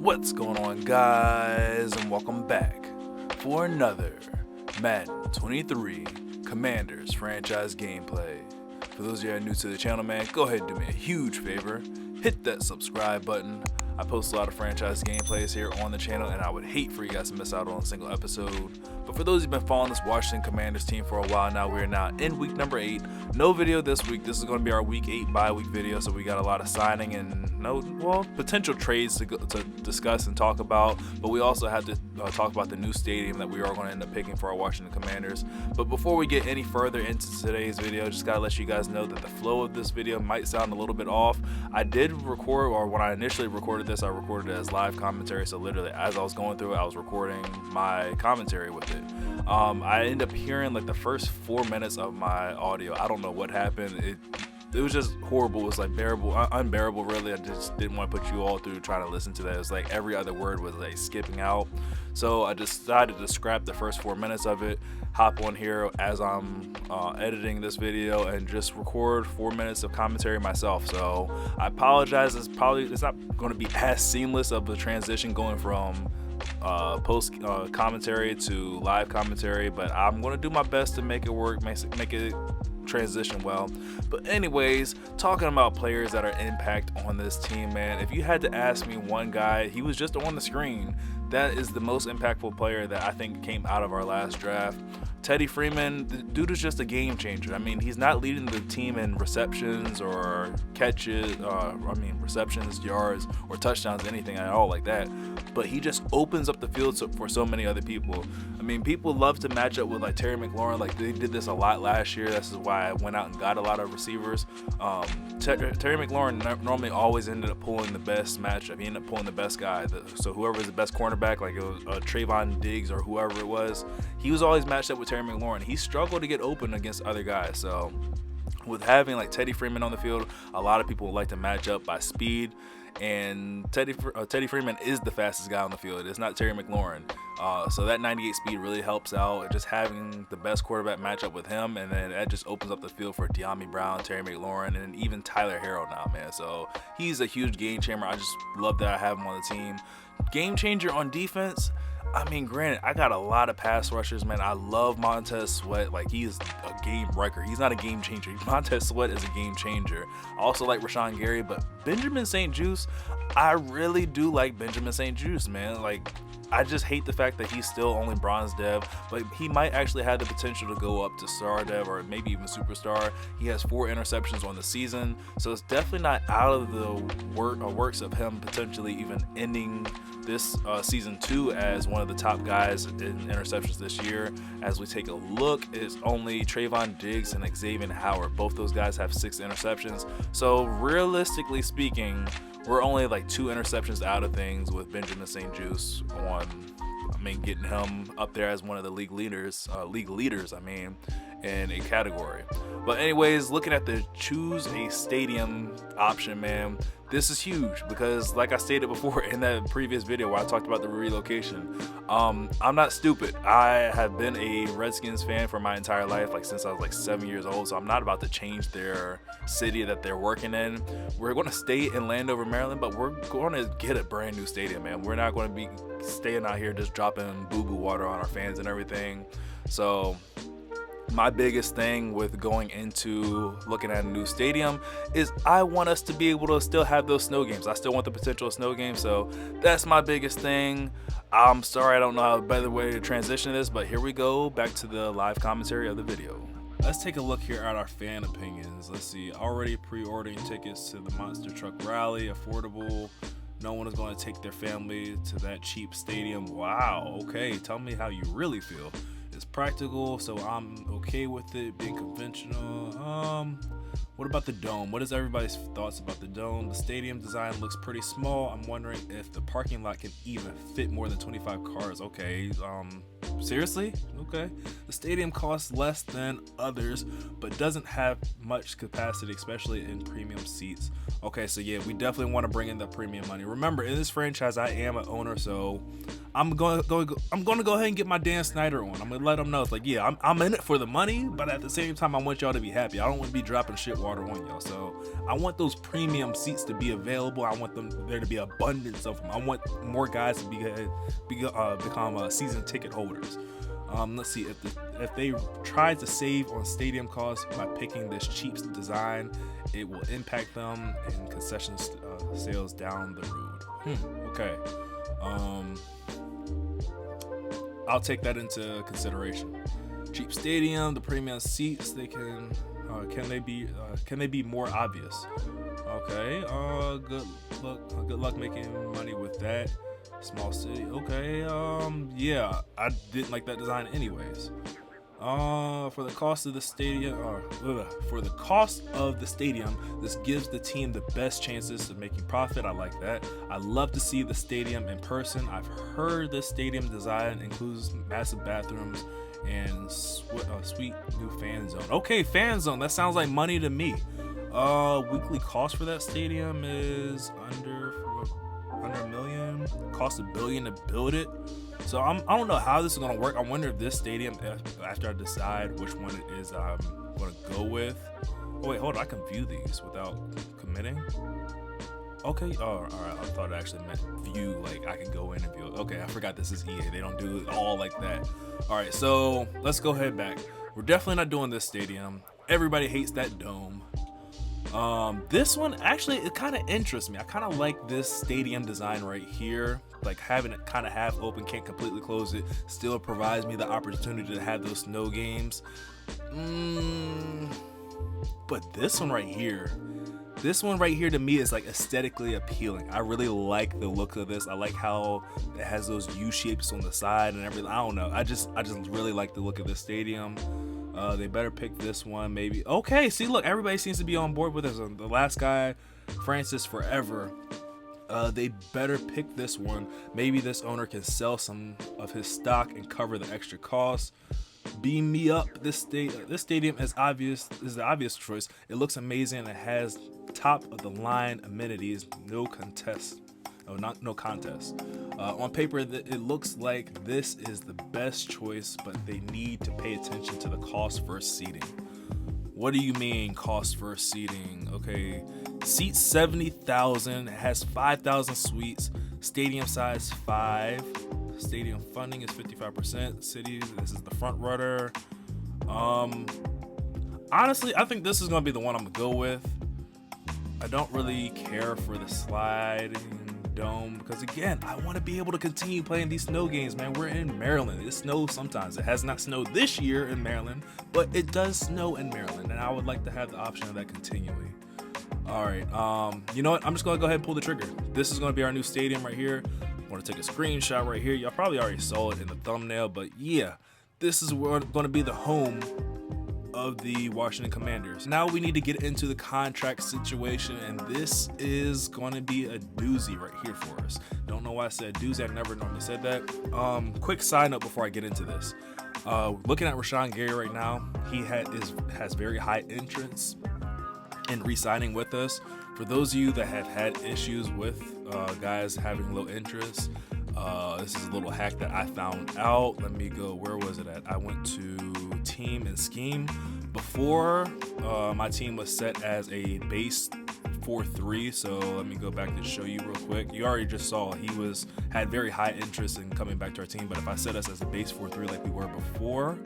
What's going on, guys, and welcome back for another Madden 23 Commanders franchise gameplay. For those of you that are new to the channel, man, go ahead and do me a huge favor. Hit that subscribe button. I post a lot of franchise gameplays here on the channel, and I would hate for you guys to miss out on a single episode. But for those who've been following this Washington Commanders team for a while now, we are now in week number 8. No video this week. This is going to be our week 8 bye-week video, so we got a lot of signing and potential trades to discuss and talk about. But we also have to talk about the new stadium that we are going to end up picking for our Washington Commanders. But before we get any further into today's video, just gotta let you guys know that the flow of this video might sound a little bit off. I did record, or when I initially recorded this, I recorded it as live commentary. So literally, as I was going through it, I was recording my commentary with it. I ended up hearing like the first 4 minutes of my audio. I don't know what happened. It was just horrible. It was like unbearable really. I just didn't want to put you all through trying to listen to that. It was like every other word was like skipping out. So I decided to scrap the first 4 minutes of it, hop on here as I'm editing this video, and just record 4 minutes of commentary myself. So I apologize. It's not going to be as seamless of a transition going from post commentary to live commentary, but I'm going to do my best to make it work, make it transition well. But anyways, talking about players that are impact on this team, man, if you had to ask me one guy, he was just on the screen, that is the most impactful player that I think came out of our last draft. Teddy Freeman, the dude is just a game changer. I mean, he's not leading the team in receptions or catches, receptions, yards, or touchdowns, anything at all like that. But he just opens up the field for so many other people. I mean, people love to match up with like Terry McLaurin. Like they did this a lot last year. This is why I went out and got a lot of receivers. Terry McLaurin normally always ended up pulling the best matchup. He ended up pulling the best guy. So whoever is the best cornerback, like it was Trayvon Diggs or whoever it was, he was always matched up with Terry McLaurin. He struggled to get open against other guys. So with having like Teddy Freeman on the field, a lot of people like to match up by speed, and Teddy Freeman is the fastest guy on the field. It's not Terry McLaurin. So that 98 speed really helps out, and just having the best quarterback matchup with him, and then that just opens up the field for De'Ami Brown, Terry McLaurin, and even Tyler Harrell now, man. So he's a huge game changer. I just love that I have him on the team. Game changer on defense. I mean, granted, I got a lot of pass rushers, man. I love Montez Sweat. Like, he is a game wrecker. He's not a game changer. Montez Sweat is a game changer. I also like Rashawn Gary, but Benjamin St-Juste, I really do like Benjamin St-Juste, man. Like, I just hate the fact that he's still only bronze dev, but he might actually have the potential to go up to star dev or maybe even superstar. He has 4 interceptions on the season, so it's definitely not out of the works of him potentially even ending this season 2 as one of the top guys in interceptions this year. As we take a look, it's only Trayvon Diggs and Xavier Howard. Both those guys have 6 interceptions. So realistically speaking, we're only like 2 interceptions out of things with Benjamin St-Juste getting him up there as one of the league leaders, in a category. But anyways, looking at the choose a stadium option, man, this is huge because, like I stated before in that previous video where I talked about the relocation, I'm not stupid. I have been a Redskins fan for my entire life, like since I was like 7 years old, so I'm not about to change their city that they're working in. We're going to stay in Landover, Maryland, but we're going to get a brand new stadium, man. We're not going to be staying out here just dropping boo-boo water on our fans and everything. So my biggest thing with going into looking at a new stadium is I want us to be able to still have those snow games. I still want the potential of snow games, so that's my biggest thing. I'm sorry I don't know a better way to transition this, but here we go, back to the live commentary of the video. Let's take a look here at our fan opinions. Let's see, already pre-ordering tickets to the Monster Truck Rally, affordable. No one is going to take their family to that cheap stadium. Wow, okay, tell me how you really feel. It's practical, so I'm okay with it being conventional. What about the dome? What is everybody's thoughts about the dome? The stadium design looks pretty small. I'm wondering if the parking lot can even fit more than 25 cars. Okay, seriously? Okay. The stadium costs less than others, but doesn't have much capacity, especially in premium seats. Okay, so yeah, we definitely want to bring in the premium money. Remember, in this franchise, I am an owner, so I'm going to go ahead and get my Dan Snyder on. I'm gonna let them know it's like, yeah, I'm in it for the money, but at the same time, I want y'all to be happy. I don't want to be dropping shit water on y'all. So I want those premium seats to be available. I want there to be abundance of them. I want more guys to become season ticket holders. Let's see if they try to save on stadium costs by picking this cheap design, it will impact them in concession sales down the road. Okay. I'll take that into consideration. Cheap stadium, the premium seats, can they be more obvious? Okay. Good luck making money with that. Small city. Okay. Yeah, I didn't like that design anyways. For the cost of the stadium, this gives the team the best chances of making profit. I like that. I love to see the stadium in person. I've heard this stadium design includes massive bathrooms and sweet new fan zone. Okay, fan zone. That sounds like money to me. Weekly cost for that stadium is under $100 million. Cost $1 billion to build it. So I don't know how this is gonna work. I wonder if this stadium, after I decide which one it is I'm gonna go with. Oh wait, hold on. I can view these without committing. Okay. Oh, all right. I thought it actually meant view. Like I can go in and view it. Okay, I forgot this is EA. They don't do it all like that. All right. So let's go ahead back. We're definitely not doing this stadium. Everybody hates that dome. This one actually, it kind of interests me. I kind of like this stadium design right here, like having it kind of half open, can't completely close it, still provides me the opportunity to have those snow games. But this one right here to me is like aesthetically appealing. I really like the look of this. I like how it has those U shapes on the side and everything. I don't know. I just really like the look of this stadium. They better pick this one, maybe. Okay, see, look, everybody seems to be on board with this. The last guy, Francis Forever. They better pick this one. Maybe this owner can sell some of his stock and cover the extra costs. Beam me up. This stadium is the obvious choice. It looks amazing and it has top of the line amenities. No contest. No contest. On paper, it looks like this is the best choice, but they need to pay attention to the cost versus seating. What do you mean cost versus seating? Okay, seats 70,000. It has 5,000 suites. Stadium size 5. Stadium funding is 55%. City, this is the front runner. Honestly, I think this is gonna be the one I'm gonna go with. I don't really care for the sliding dome because again, I want to be able to continue playing these snow games, man. We're in Maryland. It snows sometimes. It has not snowed this year in Maryland, but it does snow in Maryland, and I would like to have the option of that continually. All right, you know what? I'm just gonna go ahead and pull the trigger. This is gonna be our new stadium right here. I'm gonna take a screenshot right here. Y'all probably already saw it in the thumbnail, but yeah, this is gonna be the home of the Washington Commanders. Now we need to get into the contract situation, and this is going to be a doozy right here for us. Don't know why I said doozy. I never normally said that. Quick side note before I get into this. Looking at Rashawn Gary right now, he has very high interest in re-signing with us. For those of you that have had issues with guys having low interest, this is a little hack that I found out. Let me go. Where was it at? I went to team and scheme. Before, my team was set as a base 4-3. So let me go back to show you real quick. You already just saw he had very high interest in coming back to our team. But if I set us as a base 4-3 like we were before,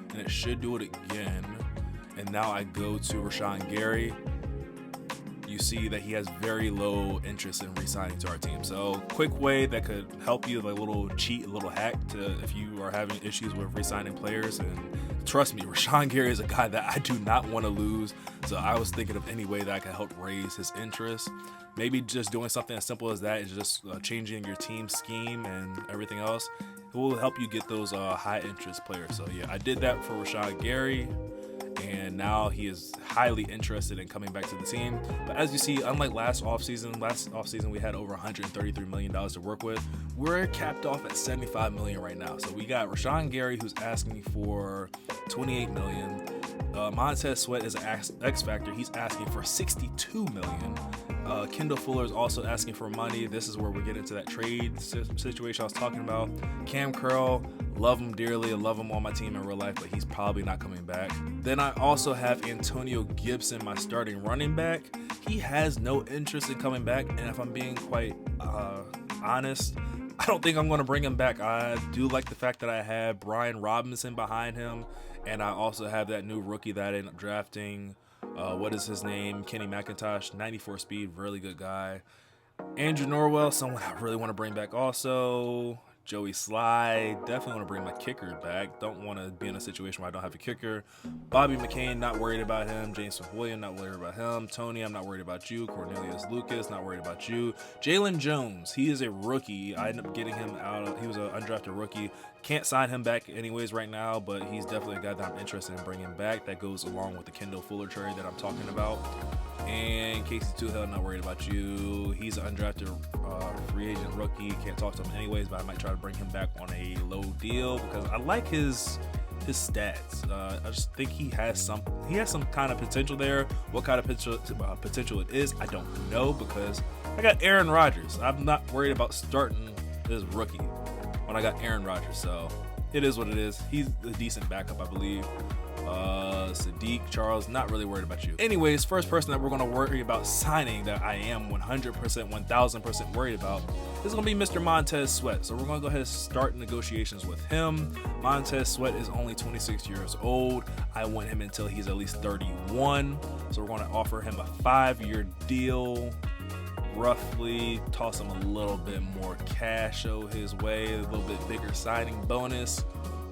and it should do it again. And now I go to Rashawn Gary. You see that he has very low interest in re-signing to our team. So quick way that could help you, like a little cheat, a little hack to if you are having issues with re-signing players. And trust me, Rashawn Gary is a guy that I do not want to lose. So I was thinking of any way that I could help raise his interest. Maybe just doing something as simple as that is just changing your team scheme and everything else. It will help you get those high interest players. So yeah, I did that for Rashawn Gary. And now he is highly interested in coming back to the team. But as you see, unlike last offseason we had over $133 million to work with. We're capped off at $75 million right now. So we got Rashawn Gary, who's asking for $28 million. Montez Sweat is an X Factor. He's asking for $62 million. Kendall Fuller is also asking for money. This is where we get into that trade situation I was talking about. Cam Curl, love him dearly. I love him on my team in real life, but he's probably not coming back. Then I also have Antonio Gibson, my starting running back. He has no interest in coming back, and if I'm being quite honest, I don't think I'm going to bring him back. I do like the fact that I have Brian Robinson behind him, and I also have that new rookie that I ended up drafting. What is his name? Kenny McIntosh, 94 speed, really good guy. Andrew Norwell, someone I really want to bring back also. Joey Sly, definitely want to bring my kicker back. Don't want to be in a situation where I don't have a kicker. Bobby McCain, not worried about him. James Smith-Williams, not worried about him. Tony, I'm not worried about you. Cornelius Lucas, not worried about you. Jalen Jones, he is a rookie. I ended up getting him out. He was an undrafted rookie. Can't sign him back anyways right now, but he's definitely a guy that I'm interested in bringing back. That goes along with the Kendall Fuller trade that I'm talking about. And Casey Toohill, not worried about you. He's an undrafted free agent rookie. Can't talk to him anyways, but I might try to bring him back on a low deal because I like his stats. I just think he has some kind of potential there. What kind of potential it is, I don't know, because I got Aaron Rodgers. I'm not worried about starting this rookie when I got Aaron Rodgers, so it is what it is. He's a decent backup, I believe. Sadiq Charles, not really worried about you. Anyways, first person that we're going to worry about signing that I am 100%, 1000% worried about is going to be Mr. Montez Sweat. So we're going to go ahead and start negotiations with him. Montez Sweat is only 26 years old. I want him until he's at least 31. So we're going to offer him a 5-year deal. Roughly toss him a little bit more cash his way, a little bit bigger signing bonus,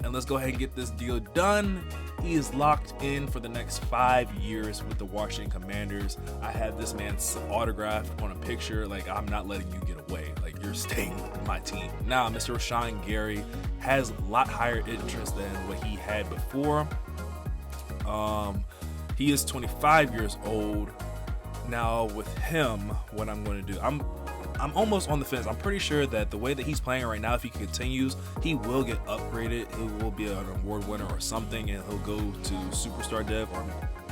and let's go ahead and get this deal done. He is locked in for the next 5 years with the Washington Commanders. I have this man's autograph on a picture. Like, I'm not letting you get away. Like, you're staying with my team. Now, Mr. Rashawn Gary has a lot higher interest than what he had before. He is 25 years old. Now with him, what I'm going to do, I'm almost on the fence. I'm pretty sure that the way that he's playing right now, if he continues, he will get upgraded. He will be an award winner or something, and he'll go to superstar dev, or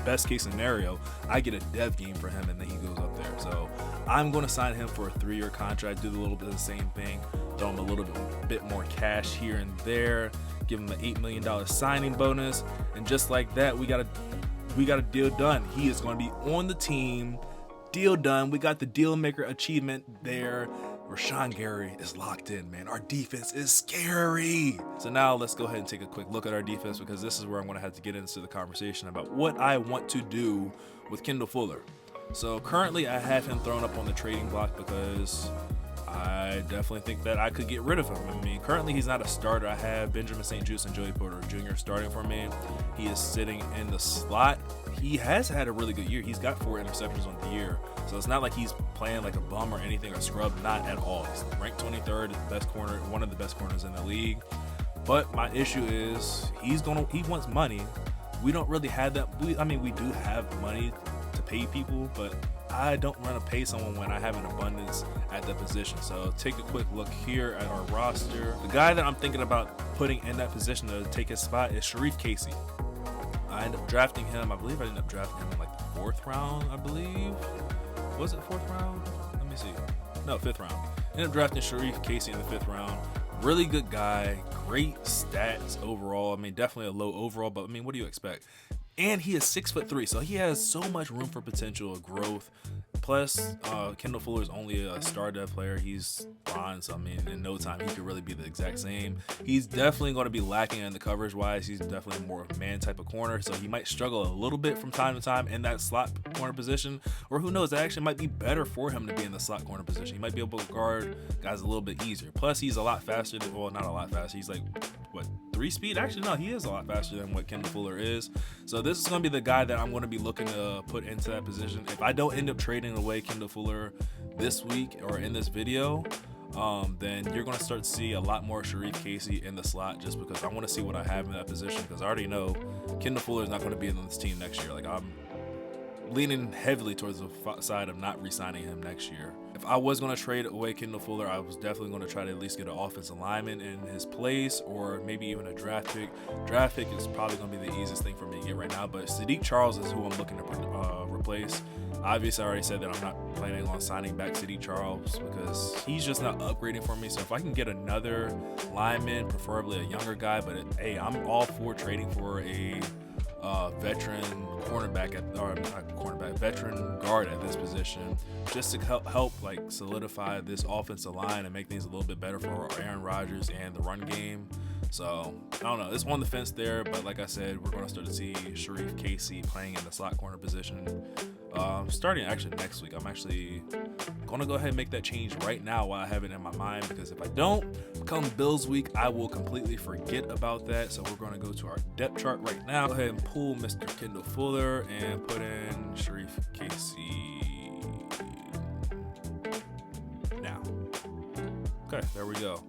best case scenario, I get a dev game for him and then he goes up there. So I'm going to sign him for a 3-year contract, do a little bit of the same thing, throw him a little bit more cash here and there, give him an $8 million signing bonus, and just like that, we got a deal done. He is going to be on the team. Deal done. We got the deal maker achievement there. Rashawn Gary is locked in, man. Our defense is scary. So now let's go ahead and take a quick look at our defense, because this is where I'm going to have to get into the conversation about what I want to do with Kendall Fuller. So currently I have him thrown up on the trading block because I definitely think that I could get rid of him. I mean, currently he's not a starter. I have Benjamin St. Juste and Joey Porter Jr. starting for me. He is sitting in the slot. He has had a really good year. He's got 4 interceptions on the year. So it's not like he's playing like a bum or anything, or scrub, not at all. He's ranked 23rd, best corner, one of the best corners in the league. But my issue is he wants money. We don't really have that. We do have money to pay people, but I don't want to pay someone when I have an abundance at the position. So take a quick look here at our roster. The guy that I'm thinking about putting in that position to take his spot is Sharif Casey. I ended up drafting him. I believe I ended up drafting him in like the 4th round, I believe. Was it 4th round? Let me see. No, 5th round. Ended up drafting Sharif Casey in the 5th round. Really good guy. Great stats overall. I mean, definitely a low overall, but I mean, what do you expect? And he is 6'3", so he has so much room for potential growth. Plus, Kendall Fuller is only a star dev player. He's fine, so I mean, in no time, he could really be the exact same. He's definitely going to be lacking in the coverage-wise. He's definitely more of a man type of corner, so he might struggle a little bit from time to time in that slot corner position. Or who knows, that actually might be better for him to be in the slot corner position. He might be able to guard guys a little bit easier. Plus, he's a lot faster than, well, not a lot faster. He's like, what, 3 speed? Actually, no, he is a lot faster than what Kendall Fuller is. So this is going to be the guy that I'm going to be looking to put into that position. If I don't end up trading away Kendall Fuller this week or in this video, then you're going to start to see a lot more Sharif Casey in the slot, just because I want to see what I have in that position, because I already know Kendall Fuller is not going to be in this team next year. Like, leaning heavily towards the side of not re-signing him next year. If I was going to trade away Kendall Fuller, I was definitely going to try to at least get an offensive lineman in his place, or maybe even a draft pick. Draft pick is probably going to be the easiest thing for me to get right now, but Sadiq Charles is who I'm looking to replace. Obviously, I already said that I'm not planning on signing back Sadiq Charles because he's just not upgrading for me. So if I can get another lineman, preferably a younger guy, but hey, I'm all for trading for a veteran cornerback veteran guard at this position, just to help like solidify this offensive line and make things a little bit better for Aaron Rodgers and the run game. So I don't know, it's on the fence there, but like I said, we're going to start to see Sharif Casey playing in the slot corner position starting actually next week. I'm actually going to go ahead and make that change right now while I have it in my mind, because if I don't, come Bills week, I will completely forget about that. So we're going to go to our depth chart right now. Go ahead and pull Mr. Kendall Fuller and put in Sharif Casey now. Okay, there we go.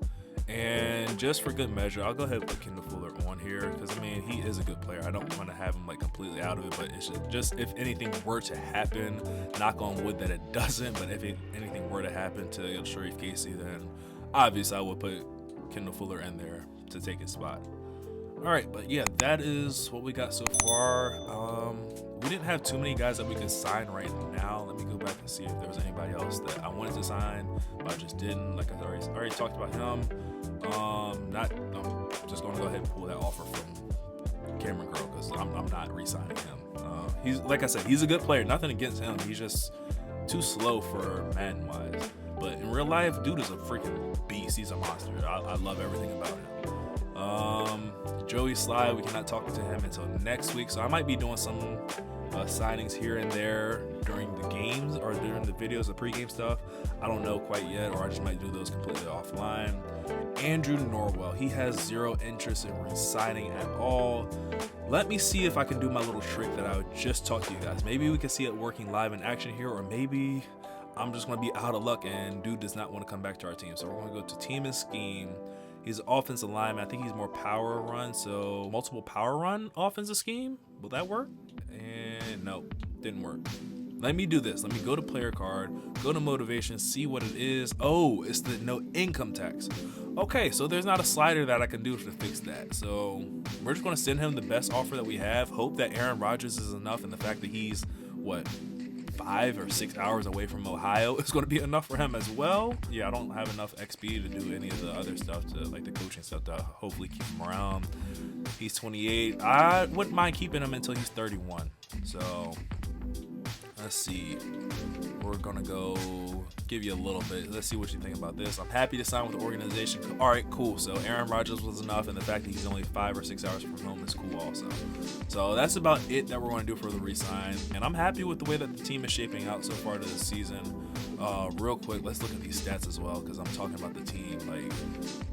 And just for good measure, I'll go ahead and put Kendall Fuller on here because, I mean, he is a good player. I don't want to have him like completely out of it, but it's just if anything were to happen, knock on wood that it doesn't, but if anything were to happen to Sharif Casey, then obviously I would put Kendall Fuller in there to take his spot. All right, but yeah, that is what we got so far. We didn't have too many guys that we could sign right now. Let me go back and see if there was anybody else that I wanted to sign, but I just didn't. Like I already talked about him. I'm just going to go ahead and pull that offer from Cameron Crowe because I'm not re-signing him. He's, like I said, he's a good player. Nothing against him. He's just too slow for Madden-wise. But in real life, dude is a freaking beast. He's a monster. I love everything about him. Joey Sly, we cannot talk to him until next week, so I might be doing some signings here and there during the games or during the videos, the pregame stuff. I don't know quite yet, or I just might do those completely offline. Andrew Norwell, he has zero interest in re-signing at all. Let me see if I can do my little trick that I just talked to you guys. Maybe we can see it working live in action here, or maybe I'm just going to be out of luck and dude does not want to come back to our team. So we're going to go to team and scheme. He's an offensive lineman. I think he's more power run, so multiple power run offensive scheme. Will that work? And nope, didn't work. Let me do this. Let me go to player card, go to motivation, see what it is. Oh, it's the no income tax. Okay, so there's not a slider that I can do to fix that. So we're just going to send him the best offer that we have. Hope that Aaron Rodgers is enough, and the fact that he's, 5 or 6 hours away from Ohio is going to be enough for him as well. Yeah, I don't have enough XP to do any of the other stuff, to like the coaching stuff, to hopefully keep him around. He's 28. I wouldn't mind keeping him until he's 31. So let's see. We're gonna go give you a little bit. Let's see what you think about this. I'm happy to sign with the organization. All right, cool. So Aaron Rodgers was enough, and the fact that he's only 5 or 6 hours from home is cool also. So that's about it that we're going to do for the re-sign, and I'm happy with the way that the team is shaping out so far this season. Real quick, let's look at these stats as well, because I'm talking about the team. Like,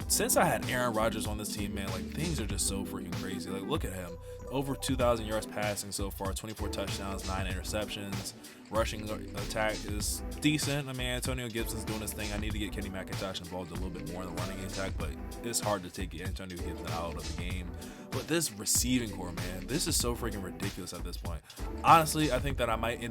since I had Aaron Rodgers on this team, man, like things are just so freaking crazy. Like, look at him. Over 2,000 yards passing so far, 24 touchdowns, 9 interceptions. Rushing attack is decent. I mean, Antonio Gibson's doing his thing. I need to get Kenny McIntosh involved a little bit more in the running attack, but it's hard to take Antonio Gibson out of the game. But this receiving core, man, this is so freaking ridiculous at this point. Honestly, I think that I might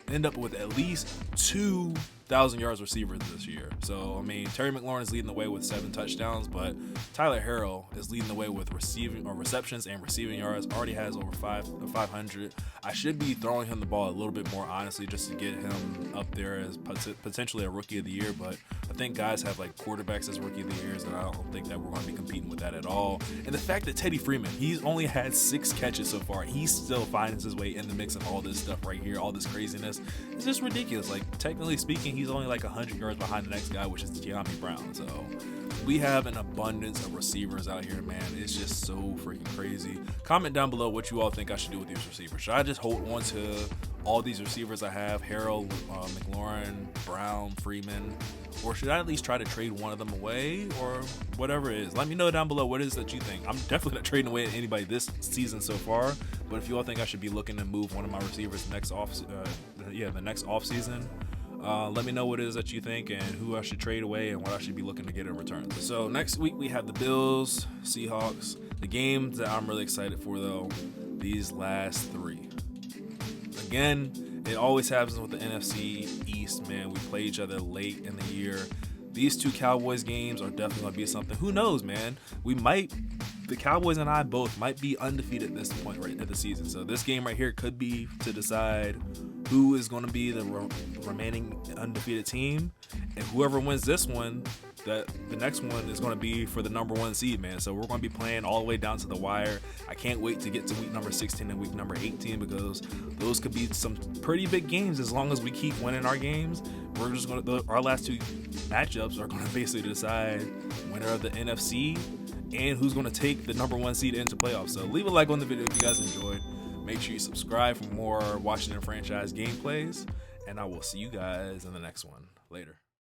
end up with at least 2,000 yards receivers this year. So, I mean, Terry McLaurin is leading the way with 7 touchdowns, but Tyler Harrell is leading the way with receptions and receiving yards. Already has over 500. I should be throwing him the ball a little bit more, honestly, just to get him up there as potentially a rookie of the year. But I think guys have like quarterbacks as rookie of the years, and I don't think that we're going to be competing with that at all. And the fact that Teddy Freeman, he's only had 6 catches so far, he still finds his way in the mix of all this stuff right here, all this craziness. It's just ridiculous. Like, technically speaking, he's only like 100 yards behind the next guy, which is De'Ami Brown. So we have an abundance of receivers out here, man. It's just so freaking crazy. Comment down below what you all think I should do with these receivers. Should I just hold on to all these receivers I have, Harrell, McLaurin, Brown, Freeman, or should I at least try to trade one of them away, or whatever it is? Let me know down below what it is that you think. I'm definitely not trading away anybody this season so far, but if you all think I should be looking to move one of my receivers the next off season, let me know what it is that you think and who I should trade away and what I should be looking to get in return. So next week we have the Bills, Seahawks. The games that I'm really excited for, though, these last 3. Again, It always happens with the NFC East, man. We play each other late in the year. These two Cowboys games are definitely going to be something. Who knows, man? The Cowboys and I both might be undefeated at this point right at the season. So this game right here could be to decide who is going to be the remaining undefeated team. And whoever wins this one, the next one is going to be for the number 1 seed, man. So we're going to be playing all the way down to the wire. I can't wait to get to week number 16 and week number 18 because those could be some pretty big games as long as we keep winning our games. We're just going to, our last 2 matchups are going to basically decide winner of the NFC and who's going to take the number 1 seed into playoffs. So leave a like on the video if you guys enjoyed. Make sure you subscribe for more Washington franchise gameplays, and I will see you guys in the next one. Later.